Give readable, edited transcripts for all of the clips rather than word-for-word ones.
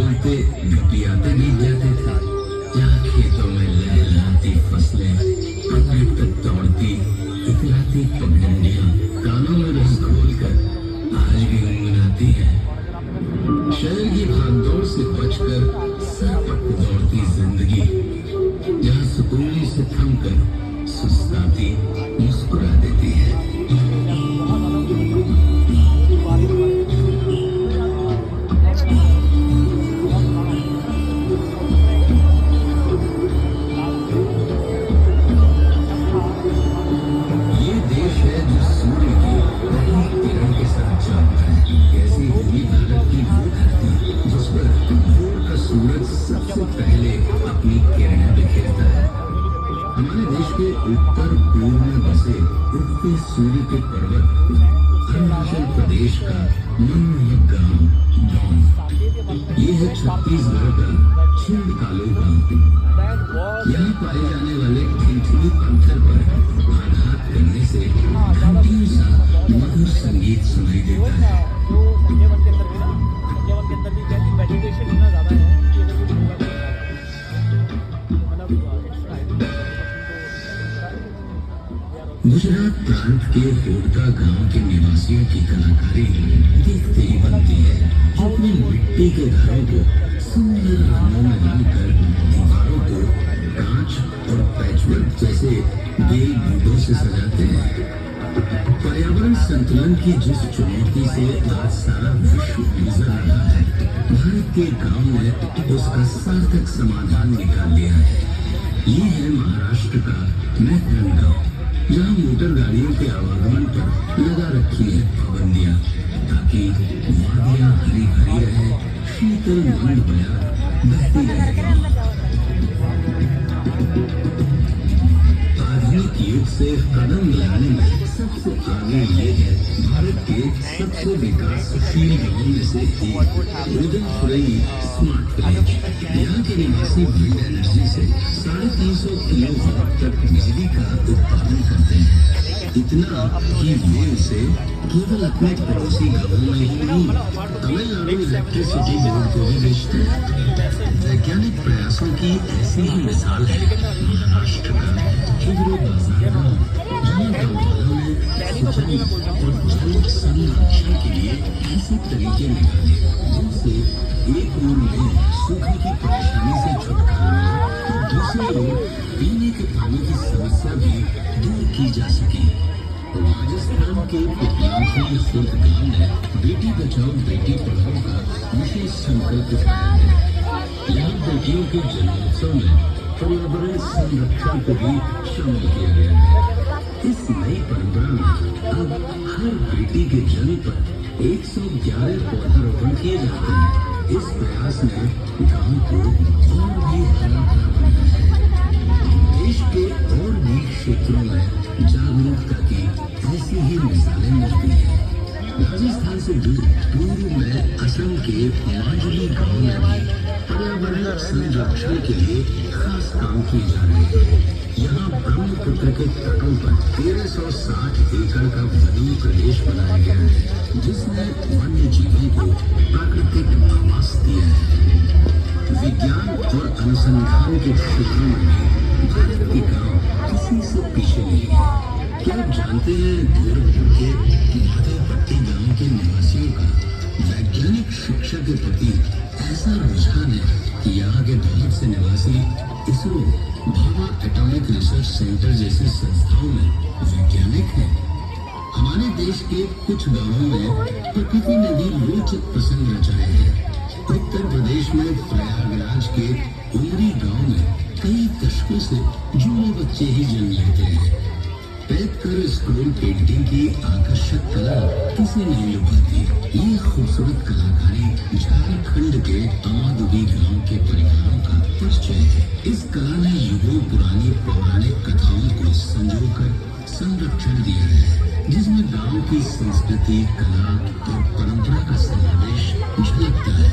बोलते पियाते बीत जाते थे। जहाँ खेतों में लहलहाती फसलें, पहाड़ तक दौड़ती इतराती पगडंडियां कानों में रस घोलकर आज भी गुनगुनाती है। शहर की भागदौड़ से बचकर सरपट दौड़ती जिंदगी, जहाँ सुकून से थमकर सुस्ताती मुस्कुरा देती है। ये देश है जो सूर्य की पहली किरण के साथ चलता है। ऐसी होगी भारत की वो धरती जिस पर भोर का सूरज सबसे पहले अपनी किरणें बिखेरता है। हमारे देश के उत्तर पूर्व में बसे उगते सूर्य के पर्वत अरुणाचल प्रदेश का मनमोहक गांव डोन। ये है छत्तीसगढ़ का छिंदकालो गांव। यहाँ पाए जाने वाले खिलखिली पत्थर पर आघात करने से घंटियों सा मधुर संगीत सुनाई देता है। गुजरात प्रांत के होडका गांव के निवासियों की कलाकारी देखते ही बनती है, जो अपनी मिट्टी के घरों को सुंदर रंगों में रंगकर दीवारों को कांच और पैचवर्क जैसे बेल बूटों से सजाते हैं। पर्यावरण संतुलन की जिस चुनौती से आज सारा विश्व गुजर रहा है, भारत के गांव ने उसका सार्थक समाधान निकाल लिया है। ये है महाराष्ट्र का मैथरन गांव, जहाँ मोटर गाड़ियों के आवागमन पर लगा रखी है पाबंदियां, ताकि वादियां हरी भरी रहे, शीतल मंद बयार बहती रहे। आधुनिक युग से कदम मिलाने में सबसे आगे ये है भारत के सबसे विकासशील गांवों में से एक रुद्रपुरई स्मार्ट विलेज। यहाँ के निवासी विंड एनर्जी से 350 किलोवाट तक बिजली का उत्पादन करते हैं। इतना कि वे उसे केवल अपने पड़ोसी गांवों में ही नहीं, तमिलनाडु इलेक्ट्रिसिटी बोर्ड को भी बेचते हैं। वैज्ञानिक प्रयासों की ऐसी ही मिसाल है महाराष्ट्र का हिवरे बाजार गांव, जहाँ गाँव वालों ने सिंचाई और जल संरक्षण के लिए ऐसे तरीके निकाले जिनसे एक ओर में सूखे की परेशानी से छुटकारा मिला, तो दूसरी ओर पीने के पानी की समस्या भी दूर की जा सके। राजस्थान के पिपलाखोली खुर्द गांव ने बेटी बचाओ बेटी पढ़ाओ का विशेष संकल्प उठाया है। यहाँ बेटियों के जन्मोत्सव में पर्यावरण संरक्षण को भी शामिल किया गया है। इस नई परंपरा में अब हर बेटी के जन्म पर 111 पौधारोपण किए जाते हैं। इस प्रयास ने गांव को और भी हरा भरा बनाया है। देश के और भी क्षेत्रों में जागरूकता की ऐसी ही मिसालें मिलती हैं। राजस्थान से दूर पूर्व में असम के मांडली गांव में भी पर्यावरण संरक्षण के लिए खास काम किए जा रहे हैं। यहाँ ब्रह्मपुत्र के तटों पर 1360 एकड़ का वनीय प्रदेश बनाया गया है, जिसने वन्य जीवों को प्राकृतिक आवास दिया है। विज्ञान और अनुसंधान के क्षेत्रों में भी भारत के गांव किसी से पीछे नहीं है। क्या आप जानते हैं गोरखपुर के माधवपट्टी गांव के निवासियों का वैज्ञानिक शिक्षा के प्रति ऐसा रुझान है कि यहाँ के बहुत से निवासी ISRO, Bhabha atomic research centre जैसी संस्थाओं में वैज्ञानिक हैं। हमारे देश के कुछ गांवों में प्रकृति ने भी रोचक प्रसंग रचाए हैं। उत्तर प्रदेश में प्रयागराज के उमरी गांव में कई दशकों से जूने बच्चे ही जन्म लेते हैं। पैदकर स्क्रोल पेंटिंग की आकर्षक कला किसे नहीं लुभाती। ये खूबसूरत कलाकारी झारखंड के अमादुबी गांव के परिवारों का परिचय है। इस कला ने युगों पुरानी पौराणिक कथाओं को संजोकर संरक्षण दिया है, जिसमें गांव की संस्कृति, कला और परंपरा का समावेश झलकता है।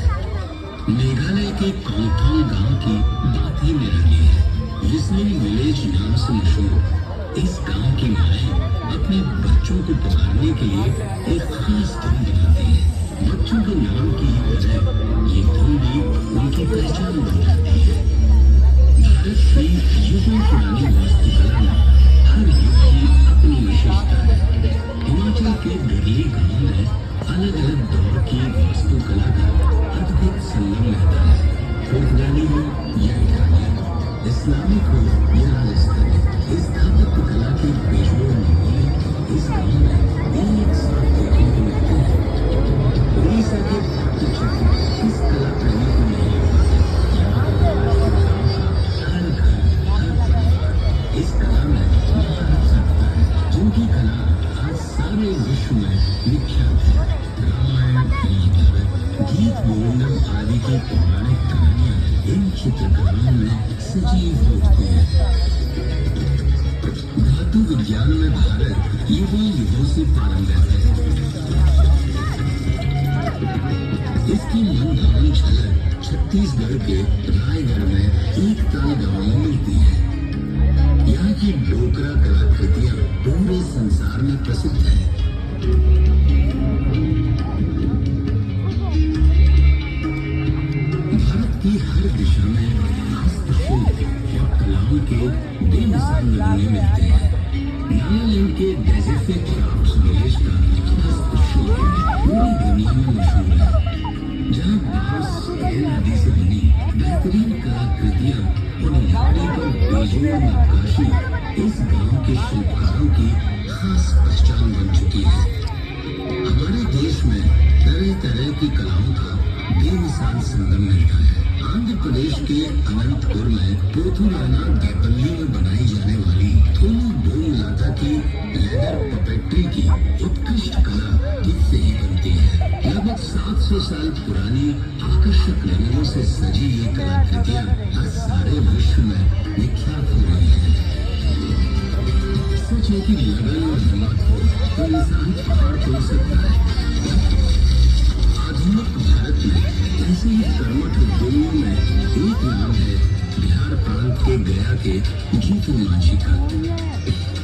मेघालय के कॉन्थोंग गांव की बात ही निराली है। लिसनिंग विलेज नाम से मशहूर इस गांव की माएं अपने बच्चों को पुकारने के लिए एक खास धुन बनाती है। बच्चों के नाम की ही वजह ये धुन भी उनकी पहचान बन जाती है। भारत की युगों पुरानी वास्तुकला में हर युग की अपनी विशेषता है। हिमाचल के बिरली गांव में अलग अलग दौर की वास्तुकला का अद्भुत संगम रहता है। पुर्तगाली हो या इटालियन, इस्लामिक हो या राजस्थानी, स्थापत्य कला के बेजोड़ नमूने इस गांव में एक साथ देखने को मिलते हैं। उड़ीसा के पट्टचित्र इस कला प्रेमी को नहीं लुभाते। यहाँ के गांव का हर घर, हर परिवार इस कला में महारत रखता है, जिनकी कला आज सारे विश्व में विख्यात है। रामायण, महाभारत, गीत गोविंदम आदि की पौराणिक कहानियां इन चित्रकलाओं में सजीव होती है। धातु विज्ञान में भारत युगों युगों से पारंगत है। इसकी मनभावन झलक छत्तीसगढ़ के रायगढ़ में एक ताल गांव में मिलती है। यहाँ की डोकरा कलाकृतियां पूरे संसार में प्रसिद्ध है। भारत की हर दिशा में हस्तशिल्प और कलाओं के बेमिसाल नमूने मिलते हैं। नागालैंड के डेजिफिक क्राफ्ट्स विलेज का हस्तशिल्प पूरी दुनिया में मशहूर है, जहाँ बांस सेल आदि से बनी बेहतरीन कलाकृतियां और लकड़ी पर बेजोड़ नक्काशी इस गांव के शिल्पकारों की खास पहचान बन चुकी है। हमारे देश में तरह तरह की कलाओं का बेमिसाल संगम मिलता है। आंध्र प्रदेश के अनंतपुर में पोथुराना देपल्ली में बनाई जाने वाली थोलू बोमलाता की लेदर पपेट्री की उत्कृष्ट कला इससे ही बनती है। लगभग 700 साल पुरानी आकर्षक रंगों से सजी ये कलाकृतियां आज सारे विश्व में विख्यात हो रही हैं। सच है कि लगन और हिम्मत हो तो इंसान पहाड़ तोड़ सकता है। आधुनिक भारत में ऐसे ही कर्मठ उद्यमियों में एक नाम है बिहार प्रांत के गया के जीतू मांझी का।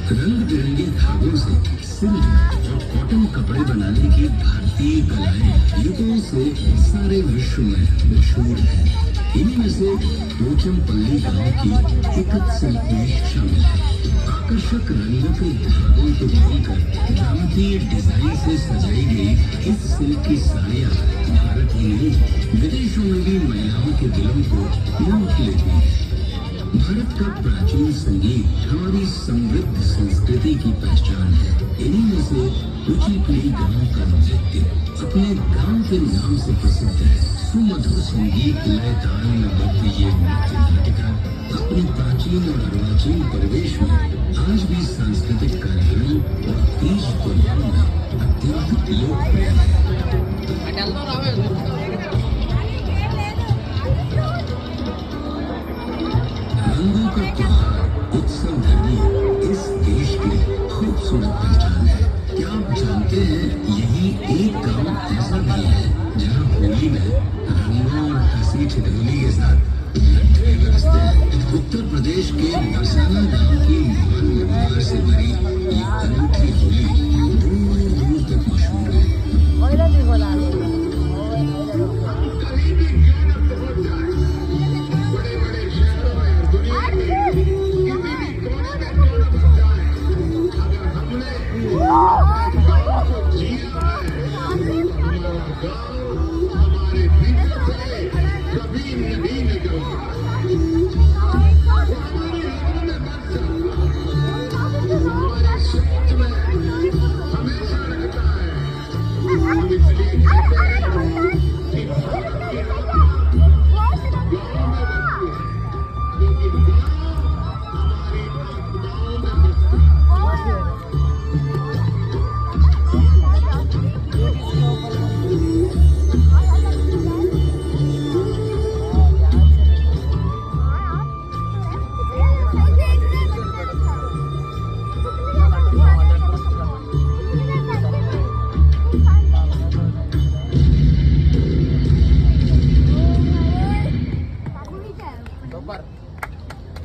रंग बिरंगे धागों से सिल्क और कॉटन कपड़े बनाने की भारतीय कलाएं युगों से सारे विश्व में मशहूर है। इन्हीं में से पोचमपल्ली गांव की इकत सिल्क भी शामिल है। आकर्षक रंगों के धागों को खोलकर ज्यामितीय डिजाइन से सजाई गई इस सिल्क की साड़ियां भारत ही नहीं विदेशों में भी महिलाओं के दिलों को मोह लेती है। भारत का प्राचीन संगीत हमारी समृद्ध संस्कृति की पहचान है। इन्हीं में से कुचिपुड़ी गांव का नृत्य अपने गांव के नाम से प्रसिद्ध है। सुमधुर संगीत लय ताल में बदली ये नृत्य नाटिका अपने प्राचीन और अर्वाचीन परिवेश में आज भी सांस्कृतिक कार्यक्रमों और तीज त्योहारों में अत्यंत लोकप्रिय है। रंगों का त्योहार उत्सव धर्मी इस देश की खूबसूरत पहचान है। क्या आप जानते हैं यही एक गांव ऐसा भी है जहां होली में रंगों और हंसी ठिठोली के साथ लट्ठे बरसते हैं। उत्तर प्रदेश के बरसाना गांव की मन व्यवहार से भरी ये अनूठी होली दूर दूर तक मशहूर है। Oh,